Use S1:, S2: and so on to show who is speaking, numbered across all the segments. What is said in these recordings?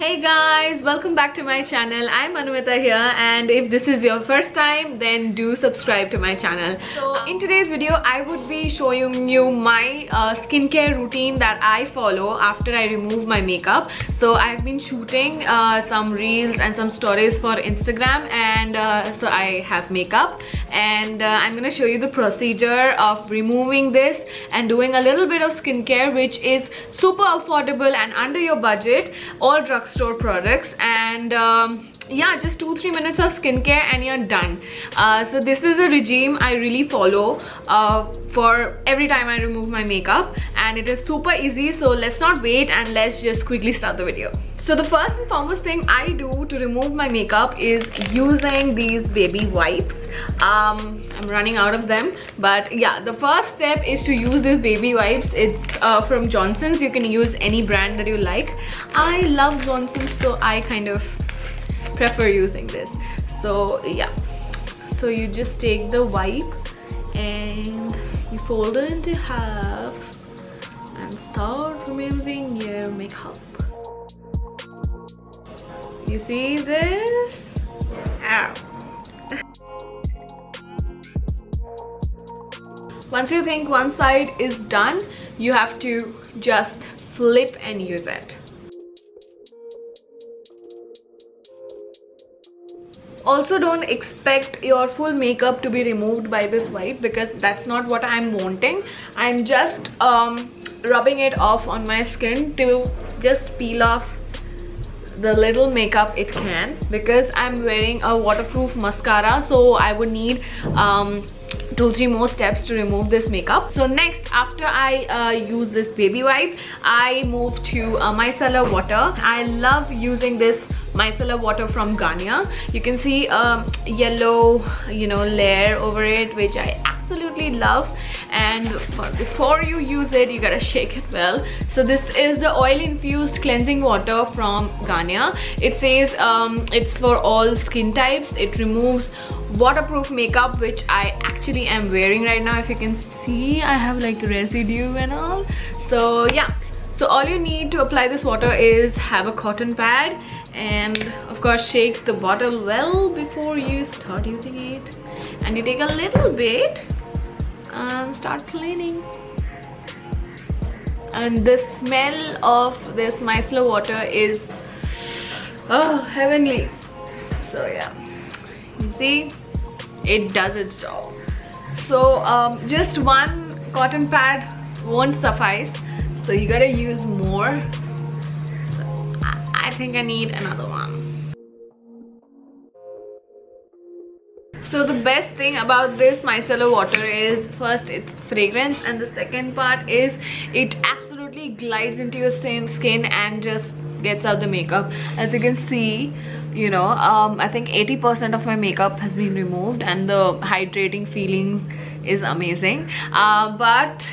S1: Hey guys, welcome back to my channel. I'm Anumita here, and if this is your first time, then do subscribe to my channel. So in today's video, I would be showing you my skincare routine that I follow after I remove my makeup. So I've been shooting some reels and some stories for Instagram, and so I have makeup, and I'm gonna show you the procedure of removing this and doing a little bit of skincare, which is super affordable and under your budget. All drugstore products, and yeah, just 2-3 minutes of skincare and you're done. So this is a regime I really follow for every time I remove my makeup, and it is super easy. So let's not wait and let's just quickly start the video. So the first and foremost thing I do to remove my makeup is using these baby wipes. I'm running out of them, but yeah, the first step is to use these baby wipes. It's from Johnson's. You can use any brand that you like. I love Johnson's, so I kind of prefer using this. So yeah, so you just take the wipe and you fold it into half and start removing your makeup. You see this? Ow. Once you think one side is done, you have to just flip and use it. Also, don't expect your full makeup to be removed by this wipe, because that's not what I'm wanting. I'm just rubbing it off on my skin to just peel off the little makeup it can, because I'm wearing a waterproof mascara, so I would need 2-3 more steps to remove this makeup. So next, after I use this baby wipe, I move to micellar water. I love using this micellar water from Garnier. You can see a yellow, layer over it, which I absolutely love. And before you use it, you gotta shake it well. So this is the oil infused cleansing water from Garnier. It says it's for all skin types. It removes waterproof makeup, which I actually am wearing right now. If you can see, I have like residue and all. So yeah, so all you need to apply this water is have a cotton pad, and of course shake the bottle well before you start using it. And you take a little bit and start cleaning. And the smell of this micellar water is heavenly. So yeah, you see, it does its job. So just one cotton pad won't suffice, so you gotta use more. So I think I need another one. So the best thing about this micellar water is, first, it's fragrance, and the second part is it absolutely glides into your skin and just gets out the makeup. As you can see, I think 80% of my makeup has been removed, and the hydrating feeling is amazing. But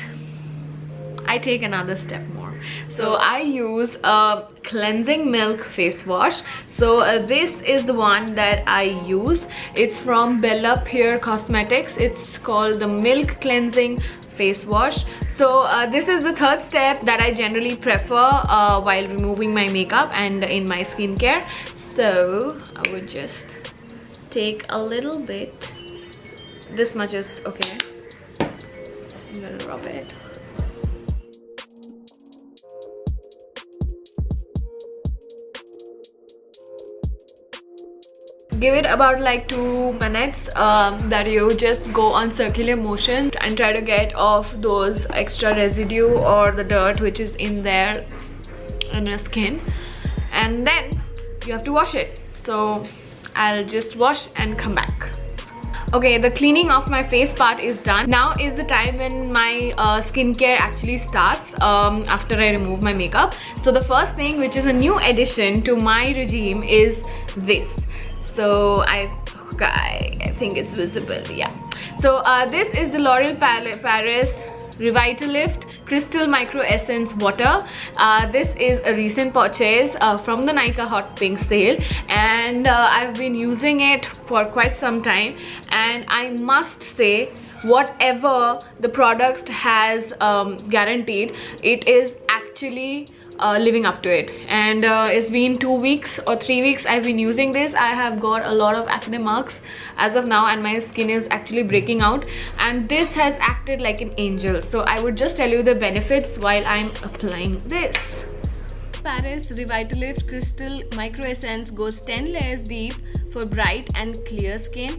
S1: I take another step more. So I use a cleansing milk face wash. So this is the one that I use. It's from Bella Pear Cosmetics. It's called the Milk Cleansing Face Wash. So this is the third step that I generally prefer while removing my makeup and in my skincare. So I would just take a little bit. This much is okay. I'm gonna rub it. Give it about like 2 minutes that you just go on circular motion and try to get off those extra residue or the dirt which is in there on your skin, and then you have to wash it. So I'll just wash and come back. Okay, the cleaning of my face part is done. Now is the time when my skincare actually starts after I remove my makeup. So the first thing, which is a new addition to my regime, is this. So I think it's visible, yeah. So this is the L'Oreal Paris Revitalift Crystal Micro Essence Water. This is a recent purchase from the Nykaa Hot Pink sale, and I've been using it for quite some time, and I must say, whatever the product has guaranteed, it is actually living up to it. And it's been 2 weeks or 3 weeks I've been using this. I have got a lot of acne marks as of now, and my skin is actually breaking out, and this has acted like an angel. So I would just tell you the benefits while I'm applying this. Paris Revitalift Crystal Micro Essence goes 10 layers deep for bright and clear skin.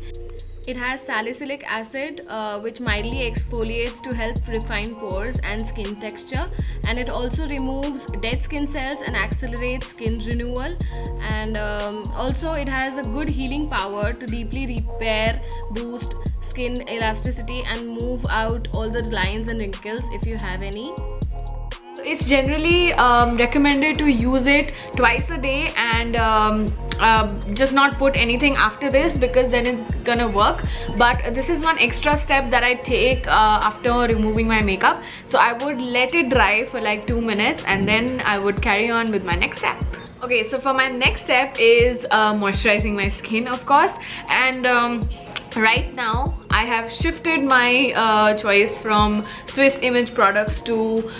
S1: It has salicylic acid which mildly exfoliates to help refine pores and skin texture, and it also removes dead skin cells and accelerates skin renewal. And also it has a good healing power to deeply repair, boost skin elasticity, and move out all the lines and wrinkles if you have any. It's generally recommended to use it twice a day, and just not put anything after this, because then it's gonna work. But this is one extra step that I take after removing my makeup. So I would let it dry for like 2 minutes, and then I would carry on with my next step. Okay, so for my next step is moisturizing my skin, of course. And right now I have shifted my choice from Swiss Image products to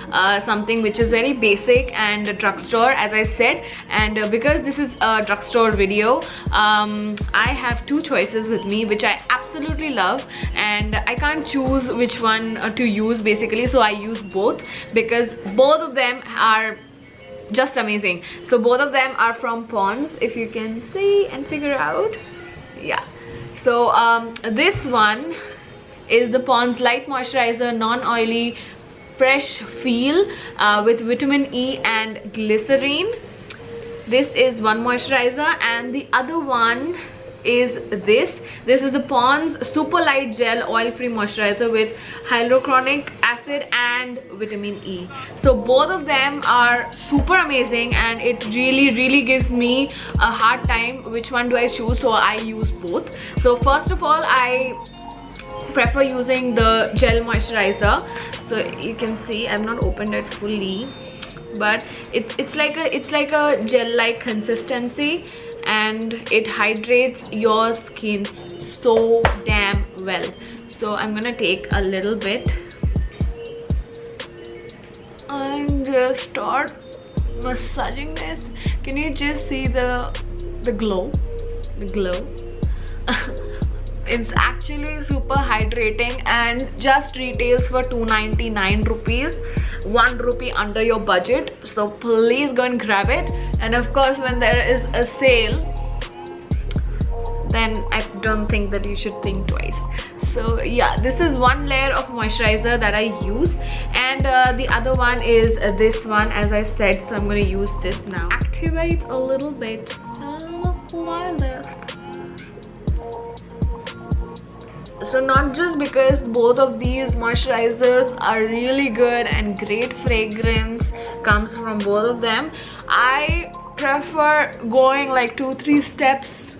S1: something which is very basic and drugstore, as I said. And because this is a drugstore video, I have 2 choices with me which I absolutely love, and I can't choose which one to use basically, so I use both because both of them are just amazing. So both of them are from Pond's, if you can see and figure out. Yeah. So this one is the Pond's Light Moisturizer Non-Oily Fresh Feel with Vitamin E and Glycerine. This is one moisturizer, and the other one is this. This is the Pond's Super Light Gel Oil-Free Moisturizer with Hyaluronic Acid and Vitamin E. So both of them are super amazing, and it really gives me a hard time which one do I choose, so I use both. So first of all, I prefer using the gel moisturizer. So you can see I've not opened it fully, but it's like a gel-like consistency, and it hydrates your skin so damn well. So I'm gonna take a little bit and just start massaging this. Can you just see the glow? The glow. It's actually super hydrating, and just retails for 299 rupees, 1 rupee under your budget. So please go and grab it. And of course, when there is a sale, then I don't think that you should think twice. So yeah, this is one layer of moisturizer that I use, and the other one is this one, as I said. So I'm going to use this now. Activate a little bit. So not just because both of these moisturizers are really good and great fragrance comes from both of them, I prefer going like 2-3 steps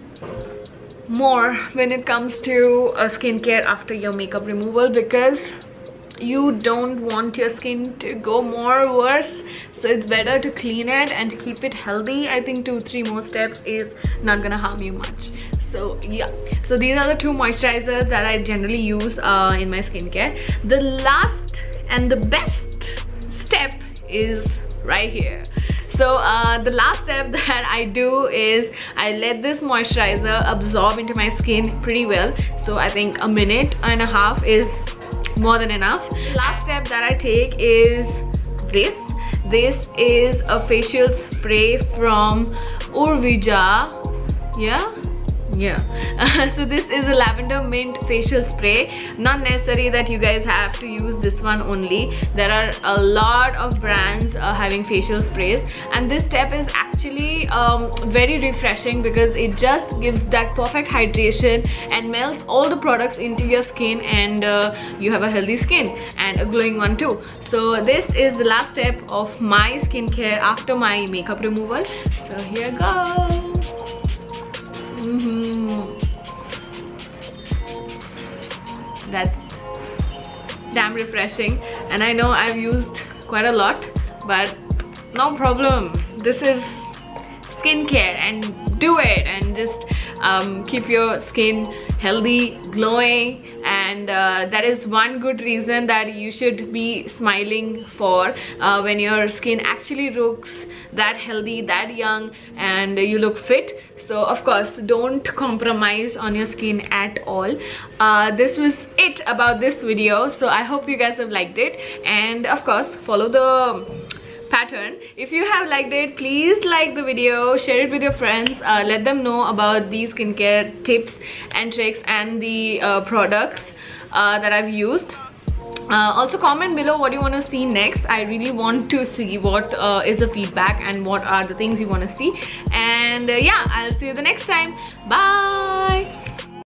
S1: more when it comes to skincare after your makeup removal, because you don't want your skin to go more worse. So it's better to clean it and to keep it healthy. I think 2-3 more steps is not gonna harm you much. So yeah, so these are the 2 moisturizers that I generally use in my skincare. The last and the best step is right here. So the last step that I do is I let this moisturizer absorb into my skin pretty well. So I think 1.5 minutes is more than enough. The last step that I take is this. This is a facial spray from Urvija. So this is a lavender mint facial spray. Not necessary that you guys have to use this one only. There are a lot of brands having facial sprays, and this step is actually very refreshing because it just gives that perfect hydration and melts all the products into your skin, and you have a healthy skin and a glowing one too. So this is the last step of my skincare after my makeup removal. So here goes. That's damn refreshing, and I know I've used quite a lot, but no problem. This is skincare, and do it, and just keep your skin healthy, glowing, and and that is one good reason that you should be smiling for when your skin actually looks that healthy, that young, and you look fit. So of course, don't compromise on your skin at all. This was it about this video, so I hope you guys have liked it, and of course follow the pattern. If you have liked it, please like the video, share it with your friends, let them know about these skincare tips and tricks and the products that I've used. Also comment below what you want to see next. I really want to see what is the feedback and what are the things you want to see. And yeah, I'll see you the next time. Bye.